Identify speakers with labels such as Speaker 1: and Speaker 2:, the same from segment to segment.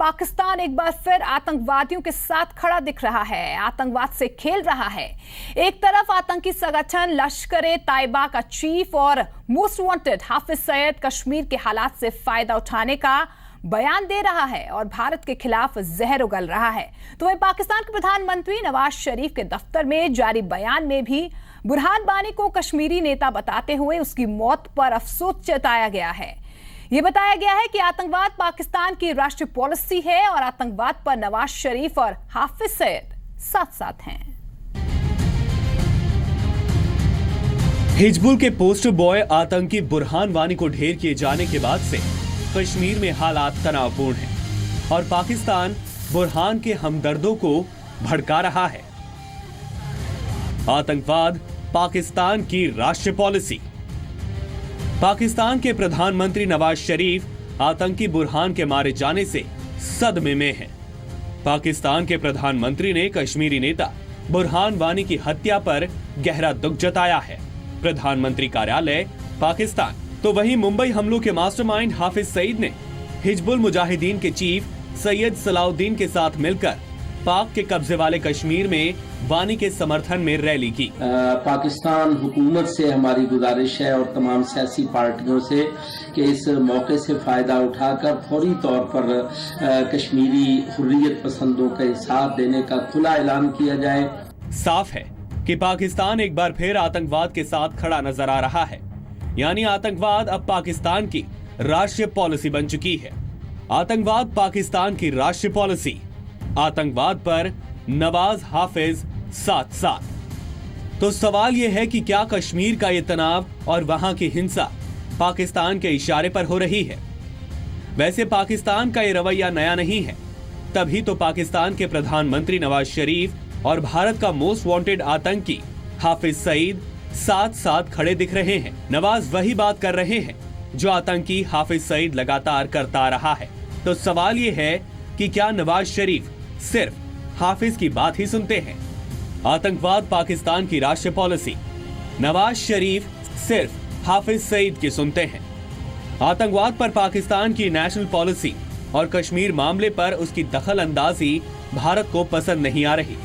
Speaker 1: पाकिस्तान एक बार फिर आतंकवादियों के साथ खड़ा दिख रहा है, आतंकवाद से खेल रहा है। एक तरफ आतंकी संगठन लश्कर-ए-तैयबा का चीफ और मोस्ट वांटेड हाफिज सईद कश्मीर के हालात से फायदा उठाने का बयान दे रहा है और भारत के खिलाफ जहर उगल रहा है। तो वहीं पाकिस्तान के प्रधानमंत्री नवाज शरीफ के दफ्तर में जारी बयान में भी बुरहान वानी को कश्मीरी नेता बताते हुए उसकी मौत पर अफसोस जताया गया है। ये बताया गया है कि आतंकवाद पाकिस्तान की राष्ट्रीय पॉलिसी है और आतंकवाद पर नवाज शरीफ और हाफिज सईद साथ साथ हैं।
Speaker 2: हिजबुल के पोस्टर बॉय आतंकी बुरहान वानी को ढेर किए जाने के बाद से कश्मीर में हालात तनावपूर्ण हैं और पाकिस्तान बुरहान के हमदर्दों को भड़का रहा है। आतंकवाद पाकिस्तान की राष्ट्रीय पॉलिसी। पाकिस्तान के प्रधानमंत्री नवाज शरीफ आतंकी बुरहान के मारे जाने से सदमे में हैं। पाकिस्तान के प्रधानमंत्री ने कश्मीरी नेता बुरहान वानी की हत्या पर गहरा दुख जताया है। प्रधानमंत्री कार्यालय पाकिस्तान। तो वहीं मुंबई हमलों के मास्टरमाइंड हाफिज सईद ने हिजबुल मुजाहिदीन के चीफ सैयद सलाउद्दीन के साथ मिलकर पाक के कब्जे वाले कश्मीर में वानी के समर्थन में रैली की।
Speaker 3: पाकिस्तान हुकूमत से हमारी गुजारिश है और तमाम सियासी पार्टियों से कि इस मौके से फायदा उठाकर फौरी तौर पर कश्मीरी हुर्रियत पसंदों के साथ देने का खुला ऐलान किया जाए।
Speaker 2: साफ है कि पाकिस्तान एक बार फिर आतंकवाद के साथ खड़ा नजर आ रहा है, यानी आतंकवाद अब पाकिस्तान की राष्ट्रीय पॉलिसी बन चुकी है। आतंकवाद पाकिस्तान की राष्ट्रीय पॉलिसी। आतंकवाद पर नवाज हाफिज साथ साथ। तो सवाल यह है कि क्या कश्मीर का ये तनाव और वहां की हिंसा पाकिस्तान के इशारे पर हो रही है? वैसे पाकिस्तान का ये रवैया नया नहीं है, तभी तो पाकिस्तान के प्रधानमंत्री नवाज शरीफ और भारत का मोस्ट वांटेड आतंकी हाफिज सईद साथ साथ खड़े दिख रहे हैं। नवाज वही बात कर रहे हैं जो आतंकी हाफिज सईद लगातार करता रहा है। तो सवाल ये है कि क्या नवाज शरीफ सिर्फ हाफिज की बात ही सुनते हैं? आतंकवाद पाकिस्तान की राष्ट्रीय पॉलिसी। नवाज शरीफ सिर्फ हाफिज सईद की सुनते हैं। आतंकवाद पर पाकिस्तान की नेशनल पॉलिसी और कश्मीर मामले पर उसकी दखल अंदाजी भारत को पसंद नहीं आ रही।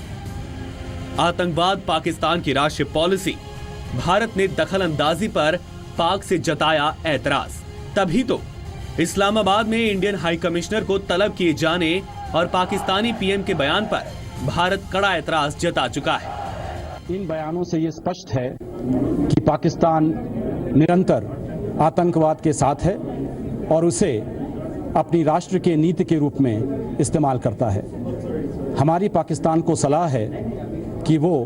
Speaker 2: आतंकवाद पाकिस्तान की राष्ट्रीय पॉलिसी। भारत ने दखल अंदाजी पर पाक से जताया एतराज। तभी तो इस्लामाबाद में इंडियन हाई कमिश्नर को तलब किए जाने और पाकिस्तानी पीएम के बयान पर भारत कड़ा एतराज जता चुका है।
Speaker 4: इन बयानों से ये स्पष्ट है कि पाकिस्तान निरंतर आतंकवाद के साथ है और उसे अपनी राष्ट्र के नीति के रूप में इस्तेमाल करता है। हमारी पाकिस्तान को सलाह है कि वो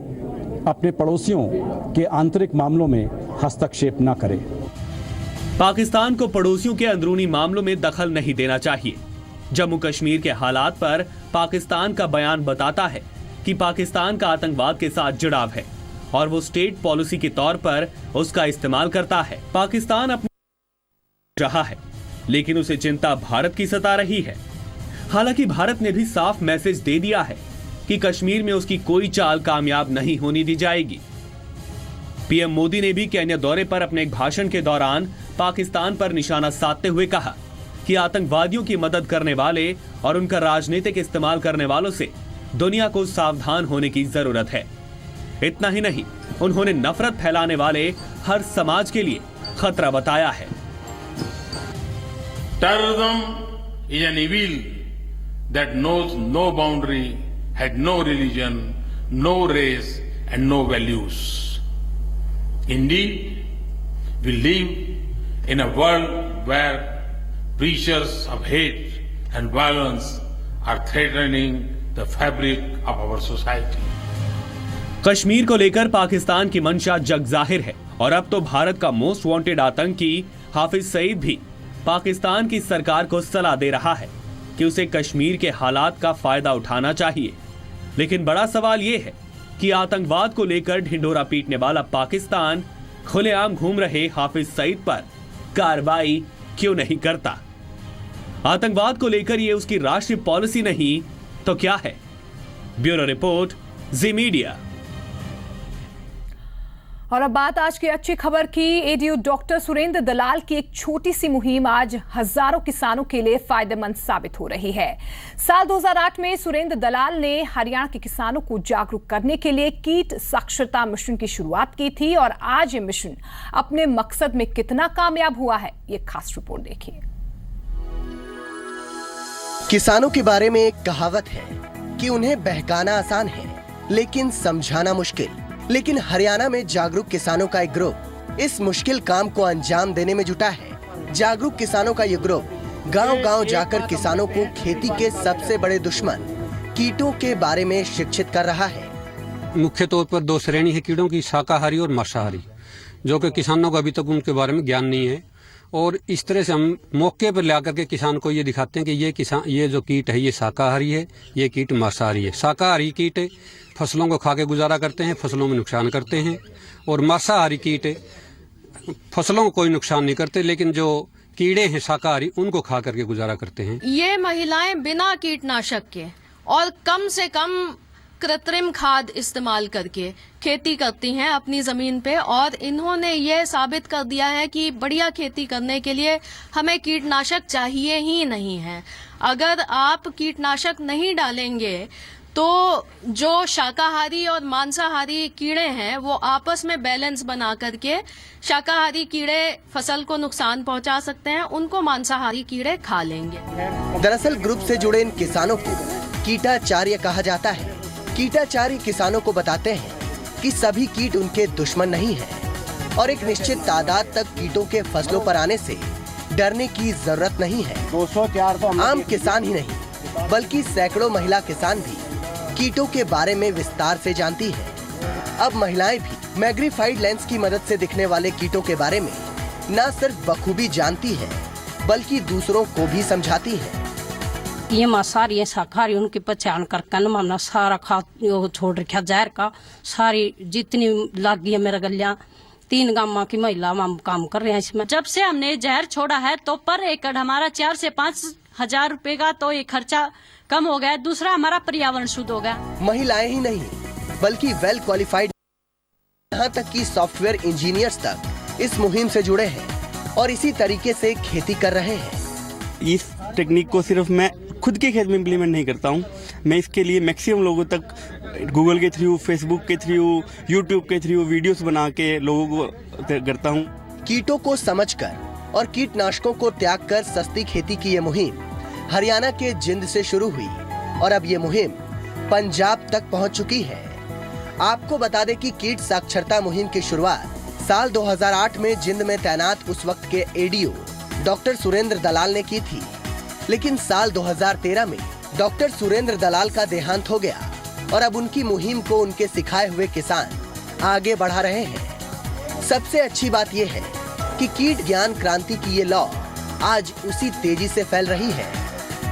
Speaker 4: अपने पड़ोसियों के आंतरिक मामलों में हस्तक्षेप न करे।
Speaker 2: पाकिस्तान को पड़ोसियों के अंदरूनी मामलों में दखल नहीं देना चाहिए। जम्मू कश्मीर के हालात पर पाकिस्तान का बयान बताता है कि पाकिस्तान का आतंकवाद के साथ जुड़ाव है और वो स्टेट पॉलिसी के तौर पर उसका इस्तेमाल करता है। पाकिस्तान अपनी रहा है, लेकिन उसे चिंता भारत की सता रही है। हालांकि भारत ने भी साफ मैसेज दे दिया है कि कश्मीर में उसकी कोई चाल कामयाब नहीं होने दी जाएगी। पीएम मोदी ने भी केन्या दौरे पर अपने एक भाषण के दौरान पाकिस्तान पर निशाना साधते हुए कहा कि आतंकवादियों की मदद करने वाले और उनका राजनीतिक इस्तेमाल करने वालों से दुनिया को सावधान होने की जरूरत है। इतना ही नहीं, उन्होंने नफरत फैलाने वाले हर समाज के लिए खतरा बताया है।
Speaker 5: Terrorism is an evil that knows no boundary, had no religion, no race, and no values. Indeed, we live in a world where preachers of hate and violence are threatening the fabric of our society.
Speaker 2: Kashmir को लेकर पाकिस्तान की मंशा जग जाहिर है और अब तो भारत का मोस्ट वांटेड आतंकी हाफिज सईद भी पाकिस्तान की सरकार को सलाह दे रहा है कि उसे कश्मीर के हालात का फायदा उठाना चाहिए। लेकिन बड़ा सवाल यह है कि आतंकवाद को लेकर ढिंढोरा पीटने वाला पाकिस्तान खुलेआम घूम रहे हाफिज सईद पर कार्रवाई क्यों नहीं करता? आतंकवाद को लेकर यह उसकी राष्ट्रीय पॉलिसी नहीं तो क्या है? ब्यूरो रिपोर्ट, जी मीडिया।
Speaker 1: और अब बात आज की अच्छी खबर की। एडीओ डॉक्टर सुरेंद्र दलाल की एक छोटी सी मुहिम आज हजारों किसानों के लिए फायदेमंद साबित हो रही है। साल 2008 में सुरेंद्र दलाल ने हरियाणा के किसानों को जागरूक करने के लिए कीट साक्षरता मिशन की शुरुआत की थी और आज ये मिशन अपने मकसद में कितना कामयाब हुआ है, ये खास रिपोर्ट देखिए।
Speaker 6: किसानों के बारे में एक कहावत है कि उन्हें बहकाना आसान है लेकिन समझाना मुश्किल। लेकिन हरियाणा में जागरूक किसानों का एक ग्रुप इस मुश्किल काम को अंजाम देने में जुटा है। जागरूक किसानों का ये ग्रुप गांव-गांव जाकर किसानों को खेती के सबसे बड़े दुश्मन कीटों के बारे में शिक्षित कर रहा है।
Speaker 7: मुख्य तौर पर दो श्रेणी है कीड़ों की, शाकाहारी और मांसाहारी, जो कि किसानों को अभी तक उनके बारे में ज्ञान नहीं है। और इस तरह से हम मौके पर लाकर के किसान को ये दिखाते हैं कि ये जो कीट है ये शाकाहारी है, ये कीट मांसाहारी है। शाकाहारी कीट फसलों को खा के गुजारा करते हैं, फसलों में नुकसान करते हैं, और मांसाहारी कीट फसलों को कोई नुकसान नहीं करते, लेकिन जो कीड़े हैं शाकाहारी उनको खा करके गुजारा करते हैं।
Speaker 8: ये महिलाएं बिना कीटनाशक के और कम से कम कृत्रिम खाद इस्तेमाल करके खेती करती हैं अपनी जमीन पे, और इन्होंने ये साबित कर दिया है कि बढ़िया खेती करने के लिए हमें कीटनाशक चाहिए ही नहीं है। अगर आप कीटनाशक नहीं डालेंगे तो जो शाकाहारी और मांसाहारी कीड़े हैं वो आपस में बैलेंस बना करके शाकाहारी कीड़े फसल को नुकसान पहुंचा सकते हैं, उनको मांसाहारी कीड़े खा लेंगे।
Speaker 6: दरअसल ग्रुप से जुड़े इन किसानों को कीटाचार्य कहा जाता है। कीटाचार्य किसानों को बताते हैं कि सभी कीट उनके दुश्मन नहीं हैं और एक निश्चित तादाद तक कीटों के फसलों पर आने से डरने की जरूरत नहीं है।
Speaker 4: 200-400
Speaker 6: आम किसान ही नहीं बल्कि सैकड़ों महिला किसान भी कीटों के बारे में विस्तार से जानती हैं। अब महिलाएं भी मैग्नीफाइड लेंस की मदद से दिखने वाले कीटों के बारे में न सिर्फ बखूबी जानती है बल्कि दूसरों को भी समझाती है।
Speaker 9: ये मांसाहारी ये शाकाहारी उनकी पहचान करके न हमने सारा खा छोड़ रखा जहर का, सारी जितनी लागी है मेरा गलियां 3 गांव की महिला हम काम कर रहे हैं इसमें।
Speaker 10: जब से हमने जहर छोड़ा है तो पर एकड़ हमारा 4 से 5 हजार रुपए का तो ये खर्चा कम हो गया। दूसरा हमारा पर्यावरण शुद्ध हो गया।
Speaker 6: महिलाएं ही नहीं बल्कि वेल क्वालिफाइड यहाँ तक कि सॉफ्टवेयर इंजीनियर्स तक इस मुहिम से जुड़े हैं और इसी तरीके से खेती कर रहे हैं।
Speaker 11: इस टेक्निक को सिर्फ मैं खुद के खेत में इम्प्लीमेंट नहीं करता हूँ, मैं इसके लिए मैक्सिमम लोगों तक गूगल के थ्रू, फेसबुक के थ्रू, यूट्यूब के थ्रू वीडियोस बना के लोगों को करता हूँ।
Speaker 6: कीटों को समझकर और कीटनाशकों को त्याग कर सस्ती खेती की ये मुहिम हरियाणा के जिंद से शुरू हुई और अब ये मुहिम पंजाब तक पहुंच चुकी है। आपको बता दें कि कीट साक्षरता मुहिम की शुरुआत साल 2008 में जिंद में तैनात उस वक्त के एडीओ डॉक्टर सुरेंद्र दलाल ने की थी, लेकिन साल 2013 में डॉक्टर सुरेंद्र दलाल का देहांत हो गया और अब उनकी मुहिम को उनके सिखाए हुए किसान आगे बढ़ा रहे हैं। सबसे अच्छी बात यह है कि कीट ज्ञान क्रांति की ये लौ आज उसी तेजी से फैल रही है।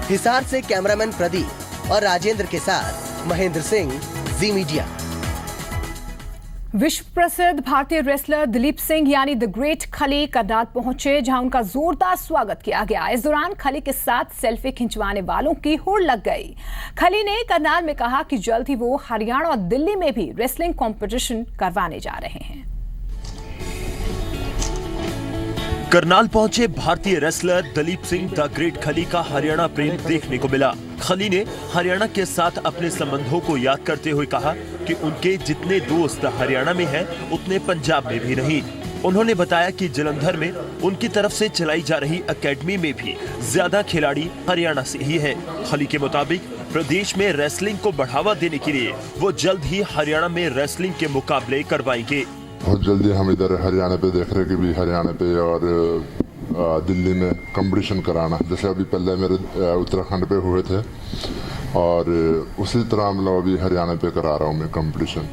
Speaker 6: हिसार से कैमरामैन प्रदीप और राजेंद्र के साथ महेंद्र सिंह, जी मीडिया।
Speaker 1: विश्व प्रसिद्ध भारतीय रेसलर दिलीप सिंह यानी द ग्रेट खली करनाल पहुंचे, जहां उनका जोरदार स्वागत किया गया। इस दौरान खली के साथ सेल्फी खिंचवाने वालों की होड़ लग गई। खली ने करनाल में कहा कि जल्द ही वो हरियाणा और दिल्ली में भी रेसलिंग कंपटीशन करवाने जा रहे हैं।
Speaker 12: करनाल पहुंचे भारतीय wrestler Dilip Singh the great खली का हरियाणा प्रेम देखने को मिला। खली ने हरियाणा के साथ अपने संबंधों को याद करते हुए कहा कि उनके जितने दोस्त हरियाणा में हैं, उतने पंजाब में भी नहीं। उन्होंने बताया कि जलंधर में उनकी तरफ से चलाई जा रही एकेडमी में भी ज्यादा खिलाड़ी हरियाणा से ही हैं। खली के मुताबिक प्रदेश में रेसलिंग को बढ़ावा देने के लिए वो जल्द ही हरियाणा में रेसलिंग के मुकाबले करवाएंगे।
Speaker 13: बहुत जल्दी हम इधर हरियाणा पे देख रहे कि भी हरियाणा पे और दिल्ली में कंपटीशन कराना, जैसे अभी पहले मेरे उत्तराखंड पे हुए थे और उसी तरह मतलब अभी हरियाणा पे करा रहा हूँ मैं कंपटीशन।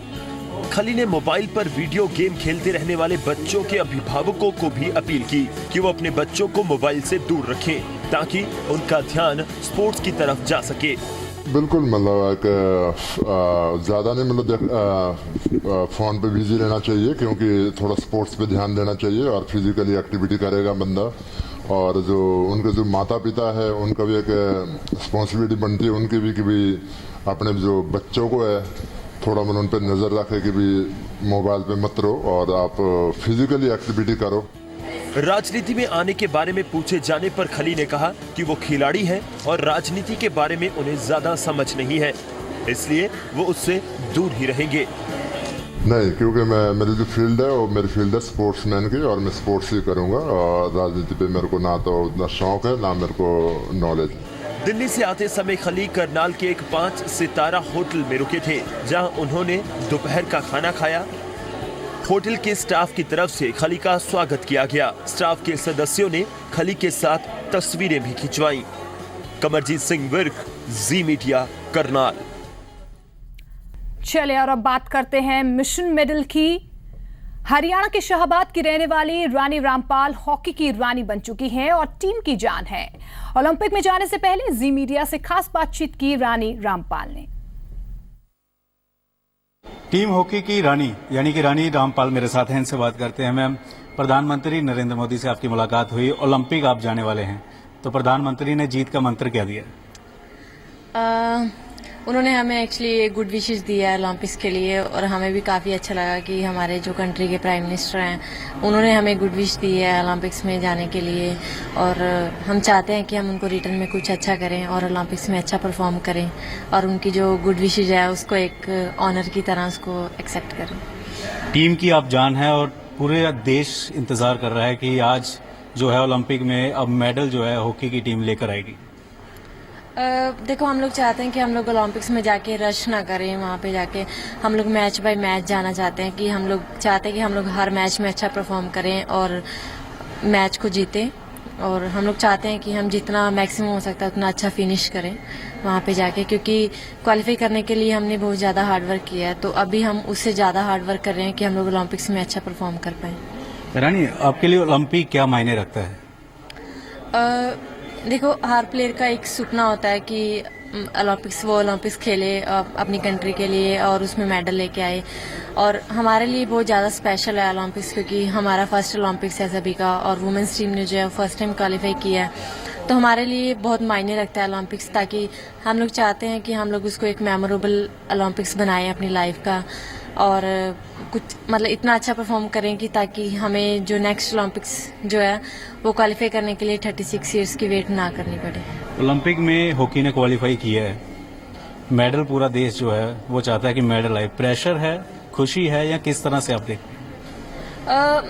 Speaker 12: खली ने मोबाइल पर वीडियो गेम खेलते रहने वाले बच्चों के अभिभावकों को भी अपील की कि वो अपने बच्चों को मोबाइल से दूर रखें ताकि उनका ध्यान स्पोर्ट्स की तरफ जा सके।
Speaker 13: बिल्कुल, मतलब ज़्यादा नहीं, मतलब फ़ोन पे बिजी रहना चाहिए क्योंकि थोड़ा स्पोर्ट्स पे ध्यान देना चाहिए और फिजिकली एक्टिविटी करेगा बंदा। और जो उनके जो माता पिता है उनका भी एक रिस्पॉन्सिबिलिटी बनती है उनकी भी कि भी अपने जो बच्चों को है थोड़ा मैंने उन पर नज़र रखे कि भी मोबाइल पे मत रहो और आप फिजिकली एक्टिविटी करो।
Speaker 12: राजनीति में आने के बारे में पूछे जाने पर खली ने कहा कि वो खिलाड़ी हैं और राजनीति के बारे में उन्हें ज्यादा समझ नहीं है, इसलिए वो उससे दूर ही रहेंगे।
Speaker 13: नहीं, क्योंकि मेरी जो फील्ड है वो मेरी फील्ड है स्पोर्ट्समैन की और मैं स्पोर्ट्स ही करूंगा और राजनीति पे मेरे को ना तो उतना शौक है ना मेरे को नॉलेज है।
Speaker 12: दिल्ली से आते समय खली करनाल के एक 5 सितारा होटल में रुके थे, जहां उन्होंने दोपहर का खाना खाया। होटल के स्टाफ की तरफ से खली का स्वागत किया गया। स्टाफ के सदस्यों ने खली के साथ तस्वीरें भी खिंचवाई। कमरजीत सिंह विर्क, जी मीडिया, करनाल।
Speaker 1: चलिए और अब बात करते हैं मिशन मेडल की। हरियाणा के शाहबाद की रहने वाली रानी रामपाल हॉकी की रानी बन चुकी हैं और टीम की जान है। ओलंपिक में जाने से पहले जी मीडिया से खास बातचीत की रानी रामपाल ने।
Speaker 14: टीम हॉकी की रानी यानी कि रानी रामपाल मेरे साथ हैं, इनसे बात करते हैं। मैम, प्रधानमंत्री नरेंद्र मोदी से आपकी मुलाकात हुई, ओलंपिक आप जाने वाले हैं, तो प्रधानमंत्री ने जीत का मंत्र क्या दिया?
Speaker 15: उन्होंने हमें एक्चुअली गुड विशेस दिया है ओलंपिक्स के लिए और हमें भी काफ़ी अच्छा लगा कि हमारे जो कंट्री के प्राइम मिनिस्टर हैं उन्होंने हमें गुड विश दी है ओलंपिक्स में जाने के लिए और हम चाहते हैं कि हम उनको रिटर्न में कुछ अच्छा करें और ओलंपिक्स में अच्छा परफॉर्म करें और उनकी जो गुड विशेज है उसको एक ऑनर की तरह उसको एक्सेप्ट करें।
Speaker 14: टीम की आप जान है और पूरे देश इंतजार कर रहा है कि आज जो है ओलंपिक में अब मेडल जो है हॉकी की टीम लेकर आएगी।
Speaker 15: देखो, हम लोग चाहते हैं कि हम लोग ओलंपिक्स में जाके रश ना करें, वहाँ पे जाके हम लोग मैच बाय मैच जाना चाहते हैं कि हम लोग चाहते हैं कि हम लोग हर मैच में अच्छा परफॉर्म करें और मैच को जीतें और हम लोग चाहते हैं कि हम जितना मैक्सिमम हो सकता है उतना अच्छा फिनिश करें वहाँ पे जाके, क्योंकि क्वालिफाई करने के लिए हमने बहुत ज़्यादा हार्डवर्क किया है, तो अभी हम उससे ज़्यादा हार्डवर्क कर रहे हैं कि हम लोग ओलंपिक्स में अच्छा परफॉर्म कर पाएँ।
Speaker 14: रानी, आपके लिए ओलंपिक क्या मायने रखता है?
Speaker 15: देखो, हर प्लेयर का एक सपना होता है कि ओलंपिक्स खेले अपनी कंट्री के लिए और उसमें मेडल लेके आए और हमारे लिए बहुत ज़्यादा स्पेशल है ओलंपिक्स, क्योंकि हमारा फर्स्ट ओलंपिक्स है सभी का और वुमेंस टीम ने जो है फर्स्ट टाइम क्वालिफाई किया है, तो हमारे लिए बहुत मायने रखता है ओलंपिक्स, ताकि हम लोग चाहते हैं कि हम लोग उसको एक मेमोरेबल ओलंपिक्स बनाएं अपनी लाइफ का और कुछ मतलब इतना अच्छा परफॉर्म करें कि ताकि हमें जो नेक्स्ट ओलंपिक्स जो है वो क्वालिफाई करने के लिए 36 इयर्स की वेट ना करनी पड़े।
Speaker 14: ओलंपिक में हॉकी ने क्वालिफाई किया है, मेडल पूरा देश जो है वो चाहता है कि मेडल आए, प्रेशर है, खुशी है या किस तरह से आप देखते हैं?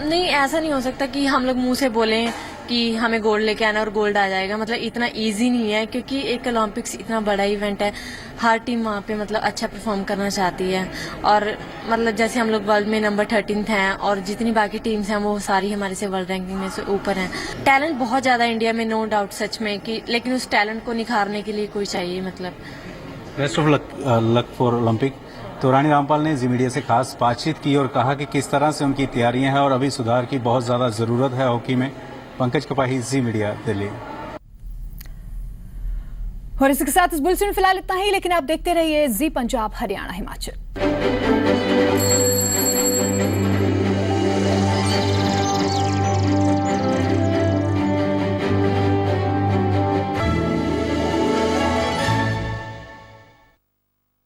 Speaker 15: नहीं, ऐसा नहीं हो सकता कि हम लोग मुंह से बोलें कि हमें गोल्ड लेके आना और गोल्ड आ जाएगा, मतलब इतना इजी नहीं है, क्योंकि एक ओलंपिक्स इतना बड़ा इवेंट है, हर टीम वहाँ पे मतलब अच्छा परफॉर्म करना चाहती है और मतलब जैसे हम लोग वर्ल्ड में नंबर 13 हैं और जितनी बाकी टीम्स हैं वो सारी हमारे से वर्ल्ड रैंकिंग में से ऊपर हैं। टैलेंट बहुत ज़्यादा इंडिया में, नो डाउट, सच में कि, लेकिन उस टैलेंट को निखारने के लिए कोई चाहिए, मतलब
Speaker 14: best of luck for Olympic. तो रानी रामपाल ने जी मीडिया से खास बातचीत की और कहा कि किस तरह से उनकी तैयारियां हैं और अभी सुधार की बहुत ज़्यादा ज़रूरत है हॉकी में। पंकज कपाही, जी मीडिया, दिल्ली।
Speaker 1: और इसके साथ इस बुलेटिन में फिलहाल इतना ही, लेकिन आप देखते रहिए जी पंजाब, हरियाणा, हिमाचल।